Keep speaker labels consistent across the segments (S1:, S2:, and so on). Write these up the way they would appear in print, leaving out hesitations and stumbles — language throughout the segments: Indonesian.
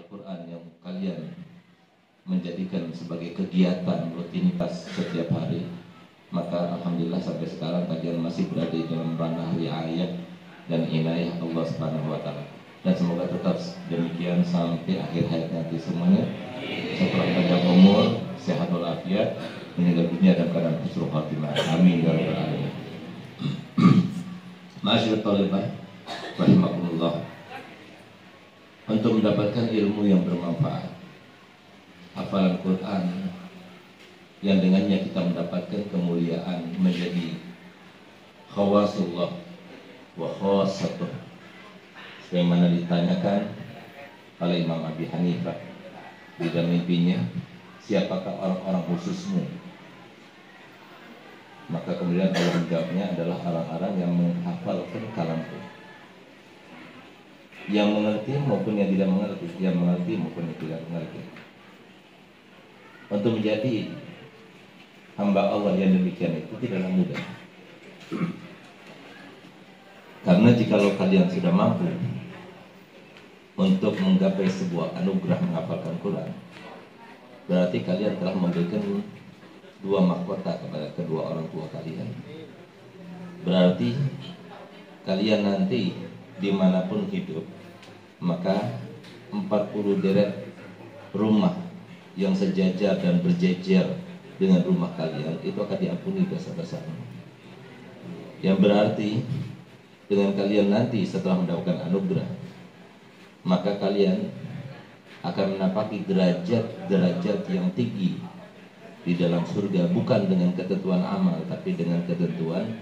S1: Al-Quran yang kalian menjadikan sebagai kegiatan rutinitas setiap hari, maka alhamdulillah sampai sekarang kalian masih berada di dalam ranah riayah dan inayah Allah Subhanahu wa taala. Dan semoga tetap demikian sampai akhir hayat nanti semuanya, setelah panjang umur, sehat walafiat, meninggal dunia dalam keadaan husnul khatimah. Amin ya rabbal alamin. Ma'asyiral thalibah rahimakumullah. Untuk mendapatkan ilmu yang bermanfaat, hafalan Quran yang dengannya kita mendapatkan kemuliaan menjadi khawasullah wa khasatuh, sebagaimana ditanyakan oleh Imam Abi Hanifah di dalam mimpinya, siapakah orang-orang khususmu? Maka kemudian Allah menjawabnya adalah orang-orang yang menghafalkan kalamku, yang mengerti maupun yang tidak mengerti, yang mengerti maupun yang tidak mengerti. Untuk menjadi hamba Allah yang demikian itu tidaklah mudah. Karena jikalau kalian sudah mampu untuk menggapai sebuah anugerah menghafalkan Quran, berarti kalian telah memberikan dua mahkota kepada kedua orang tua kalian. Berarti kalian nanti dimanapun hidup, maka 40 deret rumah yang sejajar dan berjejer dengan rumah kalian itu akan diampuni dosa-dosanya. Yang berarti dengan kalian nanti setelah mendapatkan anugerah, maka kalian akan menapaki derajat-derajat yang tinggi di dalam surga, bukan dengan ketentuan amal, tapi dengan ketentuan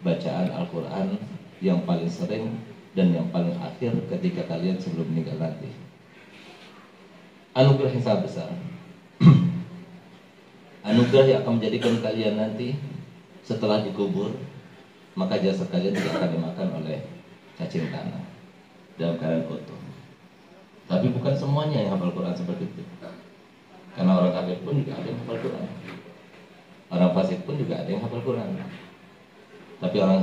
S1: bacaan Al-Quran yang paling sering dan yang paling akhir ketika kalian sebelum meninggal nanti. Anugerah yang sangat besar. Anugerah yang akan menjadikan kalian nanti setelah dikubur, maka jasad kalian tidak akan dimakan oleh cacing tanah dalam keadaan utuh. Tapi bukan semuanya yang hafal Quran seperti itu. Karena orang kafir pun juga ada yang hafal Quran, orang fasik pun juga ada yang hafal Quran. Tapi orang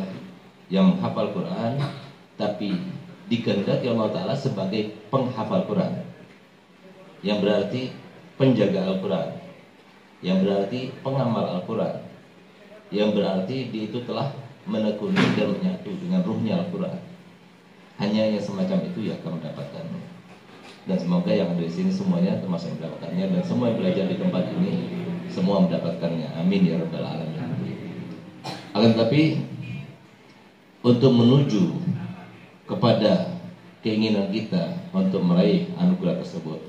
S1: yang hafal Quran tapi dikehendaki Allah Ta'ala sebagai penghafal Quran, yang berarti penjaga Al-Quran, yang berarti pengamal Al-Quran, yang berarti dia itu telah menekuni dan menyatu dengan ruhnya Al-Quran. Hanya yang semacam itu yang akan mendapatkannya. Dan semoga yang ada di sini semuanya termasuk yang mendapatkannya, dan semua yang belajar di tempat ini semua mendapatkannya. Amin ya rabbal alamin. Akan tetapi untuk menuju kepada keinginan kita untuk meraih anugerah tersebut,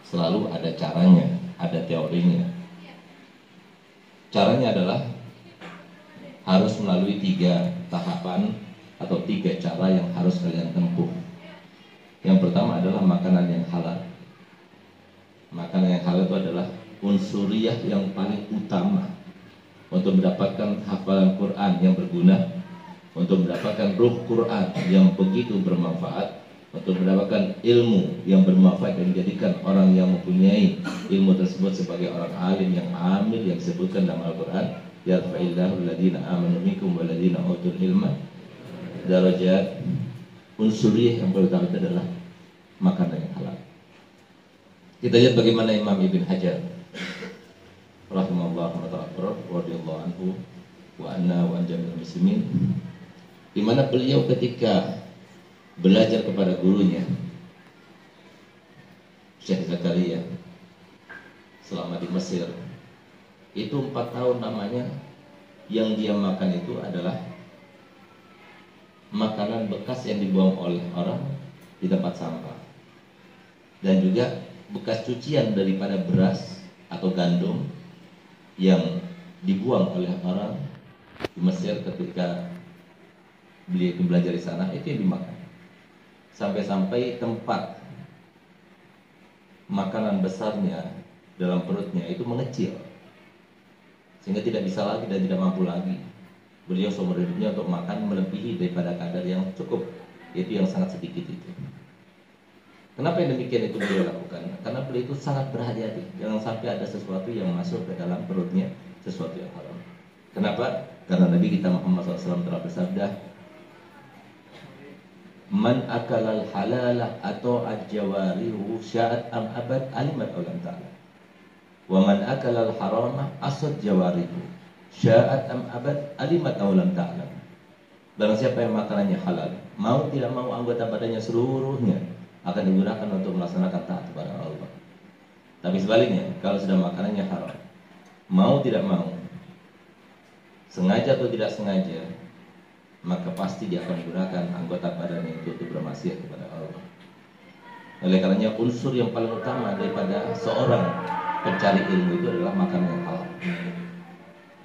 S1: selalu ada caranya, ada teorinya. Caranya adalah harus melalui 3 tahapan atau 3 cara yang harus kalian tempuh. Yang pertama adalah makanan yang halal. Makanan yang halal itu adalah unsuriyah yang paling utama untuk mendapatkan hafalan Quran yang berguna, untuk mendapatkan ruh Quran yang begitu bermanfaat, untuk mendapatkan ilmu yang bermanfaat dan menjadikan orang yang mempunyai ilmu tersebut sebagai orang alim yang amil, yang disebutkan dalam Al-Quran, yarfa'illahu alladhina amanu minkum walladhina utul ilma darajat. Unsuriyah yang pertama itu adalah makanan yang halal. Kita lihat bagaimana Imam Ibn Hajar rahimahullah radhiyallahu anhu wa anna wa anjamil muslimin, di mana beliau ketika belajar kepada gurunya Syekh Zakaria selama di Mesir, itu 4 tahun namanya yang dia makan itu adalah makanan bekas yang dibuang oleh orang di tempat sampah, dan juga bekas cucian daripada beras atau gandum yang dibuang oleh orang di Mesir ketika beliau belajar di sana, itu yang dimakan. Sampai-sampai tempat makanan besarnya dalam perutnya itu mengecil, sehingga tidak bisa lagi dan tidak mampu lagi beliau seumur hidupnya untuk makan melebihi daripada kadar yang cukup, yaitu yang sangat sedikit itu. Kenapa yang demikian itu beliau lakukan? Karena beliau itu sangat berhati-hati, jangan sampai ada sesuatu yang masuk ke dalam perutnya, sesuatu yang haram. Kenapa? Karena Nabi kita Muhammad SAW telah bersabda, man akalal halalah atau al-jawarihu sya'at am abad alimat aw lam ta'lam. Wa man akalal haramah asad jawarihu sya'at am abad alimat aw lam ta'lam. Barang siapa yang makanannya halal, mau tidak mau anggota badannya seluruhnya akan digunakan untuk melaksanakan taat kepada Allah. Tapi sebaliknya, kalau sudah makanannya haram, mau tidak mau, sengaja atau tidak sengaja, maka pasti dia akan menggunakan anggota badannya itu untuk bermaksiat kepada Allah. Oleh karenanya unsur yang paling utama daripada seorang pencari ilmu itu adalah makanan yang halal.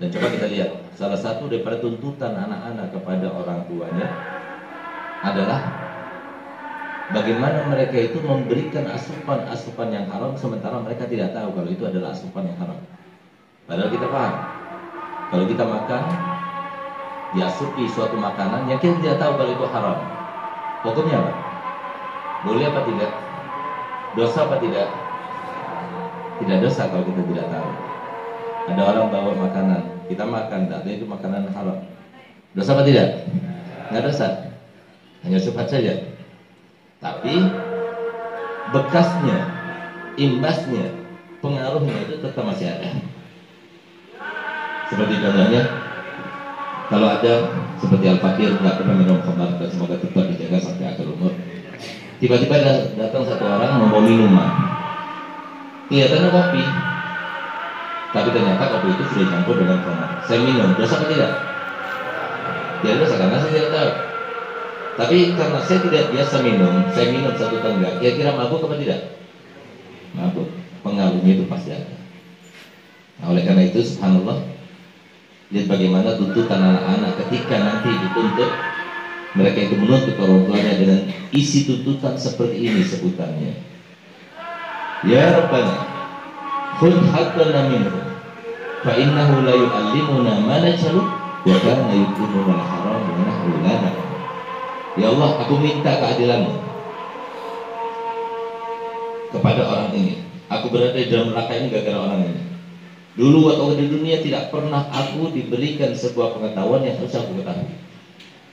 S1: Dan coba kita lihat, salah satu daripada tuntutan anak-anak kepada orang tuanya adalah bagaimana mereka itu memberikan asupan-asupan yang haram sementara mereka tidak tahu kalau itu adalah asupan yang haram. Padahal kita paham, kalau kita makan diasupi suatu makanan yang kita tidak tahu kalau itu haram, hukumnya apa? Boleh apa tidak? Dosa apa tidak? Tidak dosa kalau kita tidak tahu. Ada orang bawa makanan, kita makan, tapi itu makanan haram. Dosa apa tidak? Nggak dosa, hanya syubhat saja. Tapi bekasnya, imbasnya, pengaruhnya itu tetap masih ada. Seperti contohnya, kalau ada seperti al-fakir nggak pernah minum khamar dan semoga tetap dijaga sampai akhir umur. Tiba-tiba datang satu orang membawa minuman, kelihatannya kopi, tapi ternyata kopi itu sudah campur dengan khamar. Saya minum, dosa apa tidak? Dia dosa karena saya tidak tahu. Tapi karena saya tidak biasa minum, saya minum satu tenggak, kira-kira mabuk apa tidak? Mabuk, pengaruhnya itu pasti ada. Nah, oleh karena itu subhanallah, lihat bagaimana tuntutan anak-anak ketika nanti dituntut, mereka itu menuntut orang tuanya dengan isi tuntutan seperti ini sebutannya. Ya Rabbana, khudh haqqana minhu, fa innahu la yu'allimuna ma najhalu wa kana yu'allimuna al-haram wa nahnu la na'lam. Ya Allah, aku minta keadilanmu kepada orang ini. Aku berada di dalam neraka ini gara-gara orang ini. Dulu waktu di dunia tidak pernah aku diberikan sebuah pengetahuan yang harus aku ketahui.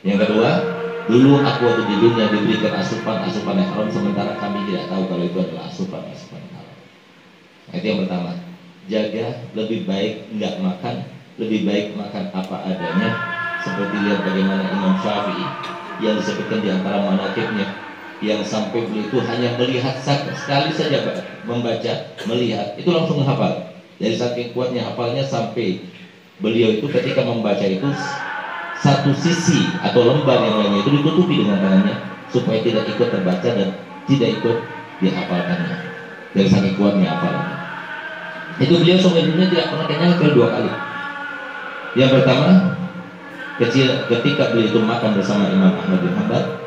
S1: Yang kedua, dulu aku waktu di dunia diberikan asupan-asupan yang haram sementara kami tidak tahu kalau itu adalah asupan-asupan yang haram. Itu yang pertama. Jaga, lebih baik enggak makan, lebih baik makan apa adanya. Seperti lihat bagaimana Imam Syafi'i yang disebutkan di antara manaqibnya, yang sampai beliau itu hanya melihat sekali saja membaca, melihat itu langsung hafal. Dari saking kuatnya hafalnya sampai beliau itu ketika membaca itu satu sisi atau lembar yang lainnya itu ditutupi dengan tangannya supaya tidak ikut terbaca dan tidak ikut dihafalkannya. Dari saking kuatnya hafalannya. Itu beliau sampai dunia tidak pernah kenyang kecuali 2 kali. Yang pertama ketika beliau itu makan bersama Imam Ahmad bin Hanbal.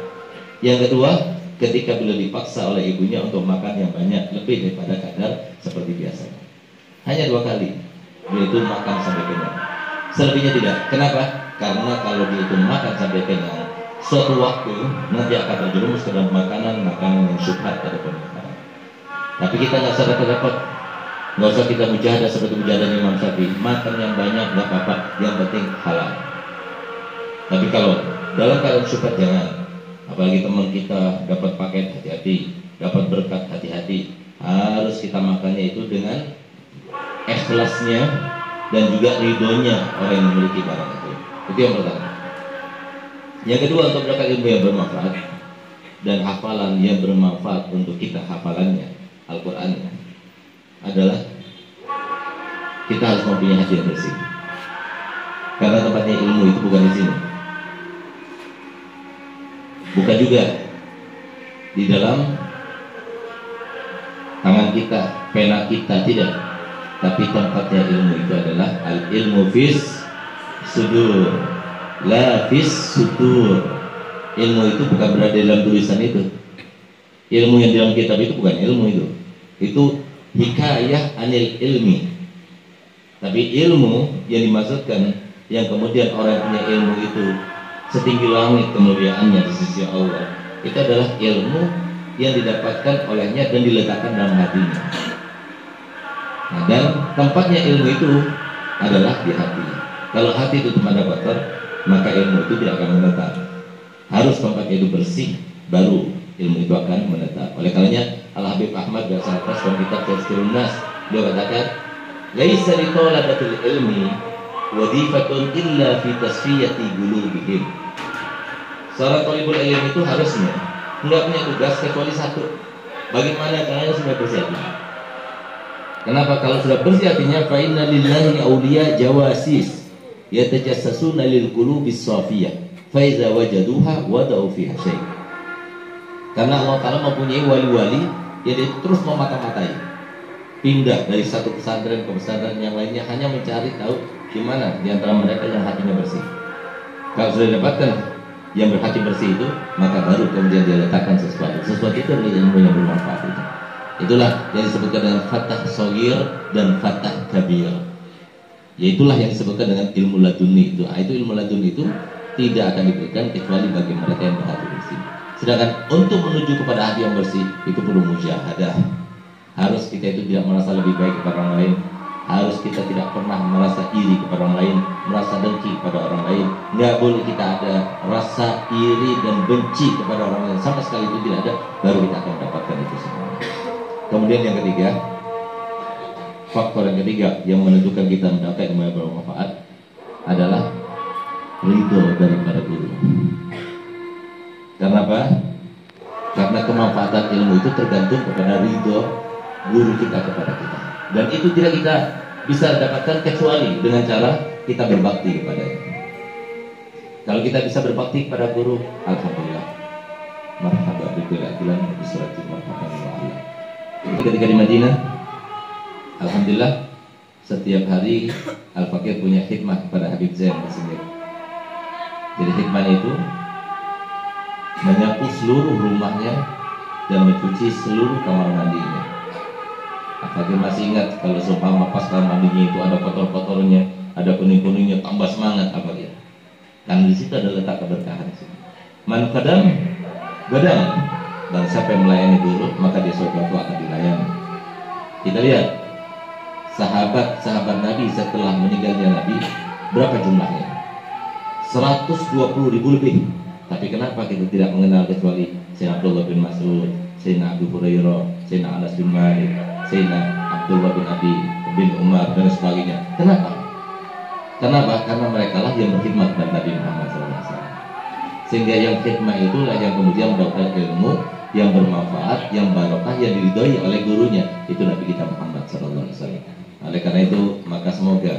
S1: Yang kedua, ketika beliau dipaksa oleh ibunya untuk makan yang banyak, lebih daripada kadar seperti biasanya. Hanya 2 kali beliau itu makan sampai kenyang. Selebihnya tidak. Kenapa? Karena kalau beliau itu makan sampai kenyang, suatu waktu nanti akan terjerumus ke dalam makanan yang syubhat ataupun haram. Tapi kita nggak sadar dapat. Nggak usah kita mujahadah seperti mujahadahnya Imam Syafi'i. Makan yang banyak nggak apa-apa, yang penting halal. Tapi kalau dalam keadaan syubhat jangan. Apalagi teman kita dapat paket, hati-hati. Dapat berkat, hati-hati. Harus kita makannya itu dengan ikhlasnya dan juga ridhonya orang yang memiliki barang itu. Itu yang pertama. Yang kedua, untuk mendapatkan ilmu yang bermanfaat dan hafalan yang bermanfaat untuk kita, hafalannya Al-Qur'annya adalah kita harus mempunyai hati yang bersih. Karena tempatnya ilmu itu bukan di sini. Bukan juga di dalam tangan kita, pena kita, tidak. Tapi tempatnya ilmu itu adalah al-ilmu fis sudur, la fis sudur. Ilmu itu bukan berada dalam tulisan itu. Ilmu yang dalam kitab itu bukan ilmu itu. Itu hikayah anil ilmi. Tapi ilmu yang dimaksudkan, yang kemudian orang yang punya ilmu itu setinggi langit kemuliaannya di sisi Allah, itu adalah ilmu yang didapatkan olehnya dan diletakkan dalam hatinya. Nah, dan tempatnya ilmu itu adalah di hati. Kalau hati itu tempat kotor, maka ilmu itu tidak akan menetap. Harus tempatnya itu bersih, baru ilmu itu akan menetap. Oleh karenanya Al-Habib Ahmad bin Sa'ad dalam kitab Tazkirun Nas beliau katakan, laisa li talabatil ilmi wadhifatun illa fi tasfiyati qulubihim. Seorang talibul ilmi itu harusnya enggak punya tugas kecuali satu, bagaimana caranya sudah bersih hati. Kenapa? Kalau sudah bersih hatinya, fa inna lillahi awliya jawasis yatajassasuna lil qulubis safiyah fa iza wajaduha wada'u fiha syai'. Karena Allah Ta'ala mempunyai wali-wali yang dia terus memata-matai, pindah dari satu pesantren ke pesantren yang lainnya hanya mencari tahu gimana di antara mereka yang hatinya bersih. Kalau sudah dapatkan yang berhati bersih itu, maka baru kemudian dia letakkan sesuatu itu adalah ilmu yang bermanfaat itu. Itulah yang disebutkan dengan fatah shogir dan fatah kabir. Yaitulah yang disebutkan dengan ilmu laduni itu. Itu ilmu laduni itu tidak akan diberikan kecuali bagi mereka yang berhati bersih. Sedangkan untuk menuju kepada hati yang bersih itu perlu mujahadah. Harus kita itu tidak merasa lebih baik kepada orang lain. Harus kita tidak pernah merasa iri kepada orang lain, merasa dengki kepada orang lain. Nggak boleh kita ada rasa iri dan benci kepada orang lain, sama sekali itu tidak ada. Baru kita akan mendapatkan itu semua. Kemudian yang ketiga, faktor yang ketiga yang menentukan kita mendapatkan ilmu yang bermanfaat adalah ridho daripada guru. Karena apa? Karena kemanfaatan ilmu itu tergantung kepada ridho guru kita kepada kita. Dan itu tidak kita bisa dapatkan kecuali dengan cara kita berbakti kepadanya. Kalau kita bisa berbakti kepada guru, alhamdulillah. Marhaba bikulatilan bisurati marhaban wa'ala. Ketika di Madinah, alhamdulillah, setiap hari Al-Fakir punya hikmah kepada Habib Zain tersendiri. Jadi hikmahnya itu menyapu seluruh rumahnya dan mencuci seluruh kamar mandinya. Al-Fakir masih ingat kalau seumpama pas kamar mandinya itu ada kotor-kotornya, ada kuning-kuningnya, tambah semangat Al-Fakir. Karena di situ ada letak keberkahan. Man qadam badam. Dan siapa yang melayani guru, maka dia suatu waktu akan dilayani. Kita lihat sahabat-sahabat Nabi setelah meninggalnya Nabi, berapa jumlahnya? 120.000 lebih. Tapi kenapa kita tidak mengenal kecuali Sayyidina Abdullah bin Mas'ud, Sayyidina Abu Hurairah, Sayyidina Anas bin Malik, Sayyidina Abdullah bin Abi bin Umar dan sebagainya. Kenapa? Karena mereka lah yang berkhidmat kepada Nabi Muhammad SAW. Sehingga yang khidmat itulah yang kemudian mendapatkan ilmu yang bermanfaat, yang barokah, yang diridhoi oleh gurunya, itu Nabi kita Muhammad SAW. Oleh karena itu, maka semoga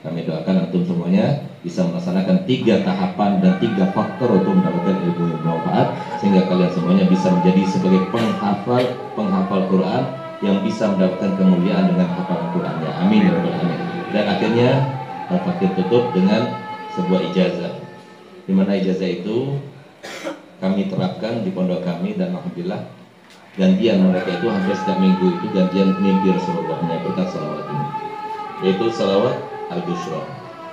S1: kami doakan antum semuanya bisa melaksanakan 3 tahapan dan 3 faktor untuk mendapatkan ilmu yang bermanfaat, sehingga kalian semuanya bisa menjadi sebagai penghafal Quran yang bisa mendapatkan kemuliaan dengan hafalan Qurannya. Amin ya rabbal alamin. Dan akhirnya Al-Fakir tutup dengan sebuah ijazah, di mana ijazah itu kami terapkan di pondok kami, dan alhamdulillah gantian mereka itu hampir setiap minggu itu gantian mimpi Rasulullahnya berkat salawat ini, yaitu salawat al-Bushra.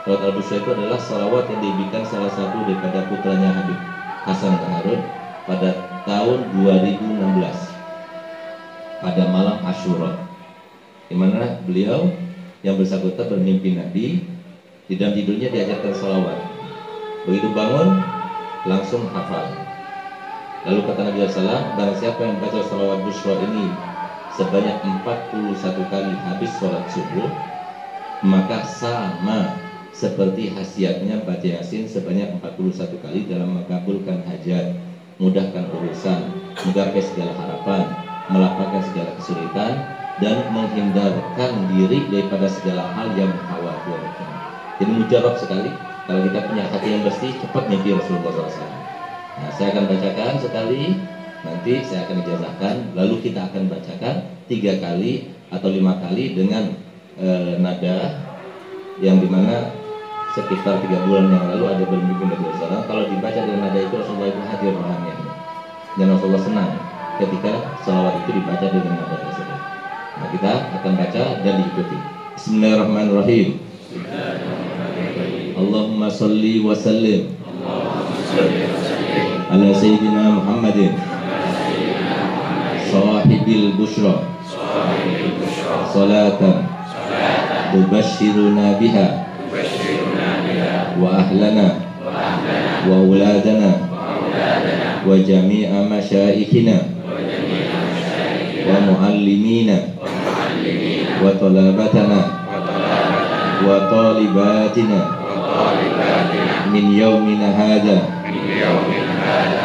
S1: Salawat al-Bushra itu adalah salawat yang dibikin salah satu daripada putranya Habib Hasan Taharun pada tahun 2016 pada malam Asyura, di mana beliau yang bersangkutan bermimpi Nabi. Di dalam tidurnya diajarkan salawat. Begitu bangun langsung hafal. Lalu kata Nabi SAW, barang siapa yang baca salawat Bushra ini sebanyak 41 kali habis sholat subuh, maka sama seperti khasiatnya baca Yasin sebanyak 41 kali dalam mengabulkan hajat, mudahkan urusan, menggapai segala harapan, melapangkan segala kesulitan, dan menghindarkan diri daripada segala hal yang mengkhawatirkan. Jadi mujarab sekali. Kalau kita punya hati yang bersih, cepat mimpi Rasulullah SAW. Nah, saya akan bacakan sekali, nanti saya akan ijazahkan, lalu kita akan bacakan 3 kali atau 5 kali dengan nada yang dimana sekitar 3 bulan yang lalu ada bermimpi Nabi Rasulullah. Kalau dibaca dengan nada itu, Rasulullah itu hadir orangnya, dan Rasulullah senang ketika salawat itu dibaca dengan nada tersebut. Nah, kita akan baca dan diikuti. Bismillahirrahmanirrahim. Allahumma salli wa sallim ala Sayyidina Muhammadin sahibil bushra salatan tubashshiruna biha wa ahlana wa auladana wa jami'a masyaikhina wa muallimina wa talabatana wa talibatina min yaumina hadha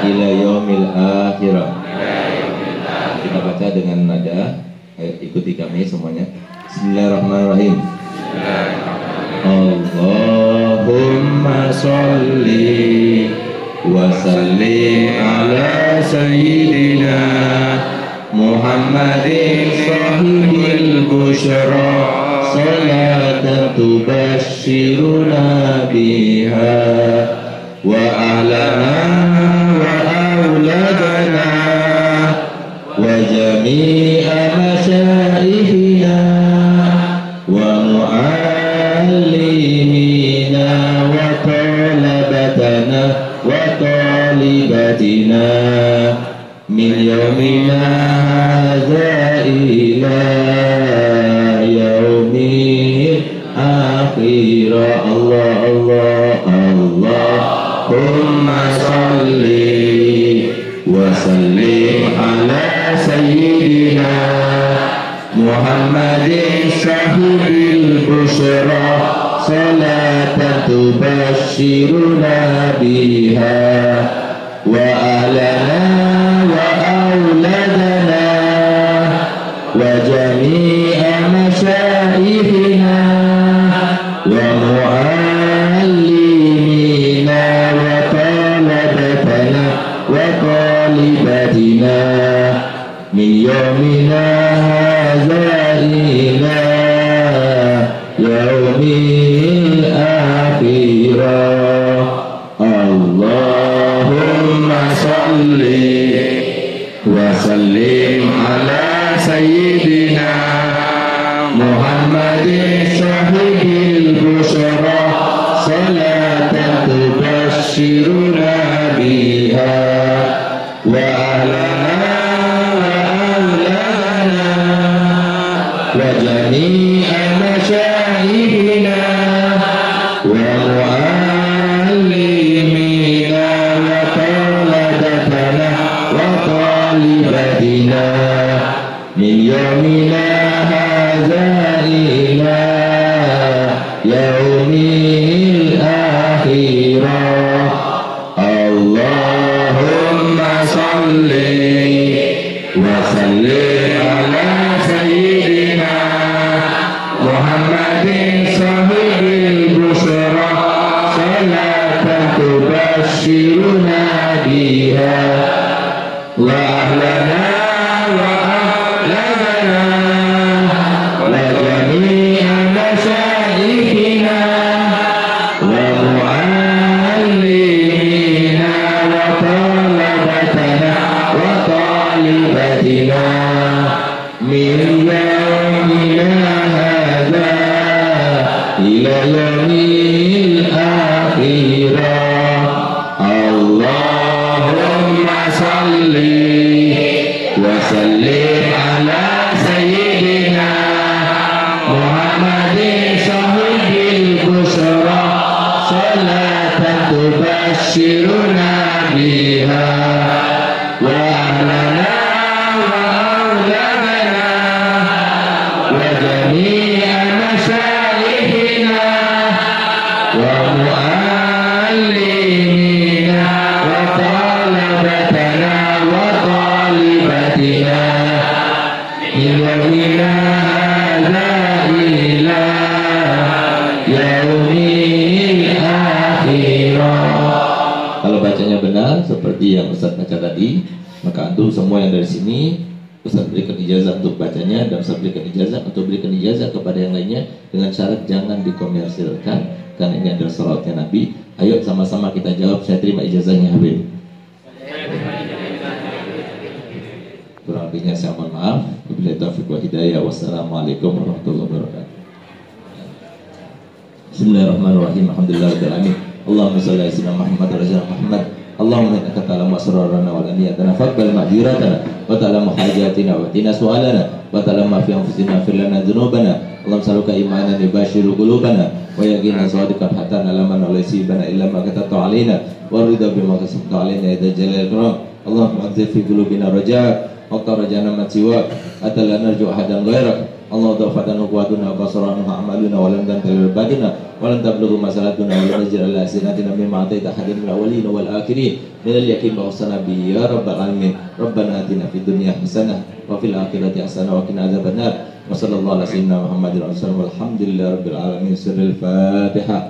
S1: ila yaumil akhirah. Kita baca dengan nada, ikuti kami semuanya. Bismillahirrahmanirrahim. Allahumma sholli wa sallim ala sayyidina Muhammadin sahibil busyra salatan tubashshiruna biha wa ahlana wa auladana wa jami'a masyayikhina wa muallimina wa talabatana wa talibatina min yaumina hadza ila yaumil akhir. Allah Allah Allahumma sholli wa sallim ala sayyidina Muhammadin sahibil busyra salatan tubashshiruna biha wa ahlana wa auladana wa jami'a masyayikhina wa muallimina wa talabatana wa talibatina min yaumina hadza ila yaumil akhirah. Allahumma sholli wa sallim ala sayyidina Muhammadin sahibil busyra salatan tubashshiruna biha wa ahlana wa auladana wa jami'a masyayikhina wa muallimina wa talabatana wa talibatina min yaumina hadza ila yaumil akhirah. Allahumma sholli wa sallim ala sayyidina Muhammadin sahibil busyra salatan tubashshiruna biha wa ahlana wa auladana wa jami'a masyayikhina wa muallimina wa talabatana wa talibatina min yaumina hadza ila yaumil akhirah. Allahumma sholli wa sallim ala sayyidina Muhammadin sahibil busyra salatan tubashshiruna biha wa ahlana wa auladana wa jami'a masyayikhina wa muallimina wa talabatana wa talibatina min yaumina hadza ila yaumil akhirah. Kalau bacanya benar seperti yang Ustaz baca tadi, maka antum semua yang dari sini Ustaz berikan ijazah untuk bacanya dan Ustaz berikan ijazah untuk berikan ijazah kepada yang lainnya dengan syarat jangan dikomersilkan karena ini adalah salawatnya Nabi. Ayo sama-sama kita jawab, saya terima ijazahnya Habib. Kurang lebihnya saya mohon maaf. Wabillahi taufiq wa hidayah. Wassalamualaikum warahmatullahi wabarakatuh. Bismillahirrahmanirrahim. Alhamdulillahirabbil alamin. Allahumma shalli ala sayyidina Muhammad wa ala Muhammad. Allahumma innaka ta'lamu asrarana wa laniyatana faqbal ma'dziratana wa ta'lamu hajatina wa tina su'alana wa ta'lamu ma fi anfusina fir lana dzunubana. Allahumma saluka imanan yubashiru qulubana wa yaqina sadiqan hatta nalaman wa laysibana illa ma katata alaina wa ridha bima kasabta alaina ya dzal jalal ikram. Allahumma anzil fi qulubina raja wa qarajana ma siwak atala narju ahadan ghairak. Allah dafatan quwatuna wa basarana amaluna wa lam tantal badina wa lam tablughu masalatuna wa lam najra ala sinatina mimma ataita hadin min awwalin wal akhirin min al yakin wa husna bi ya rabbal alamin. Rabbana atina fid dunya hasanah wa fil akhirati hasanah wa qina adzabannar. Wa sallallahu ala sayyidina Muhammadin wa sallam walhamdulillahi rabbil alamin. Surah Al-Fatihah.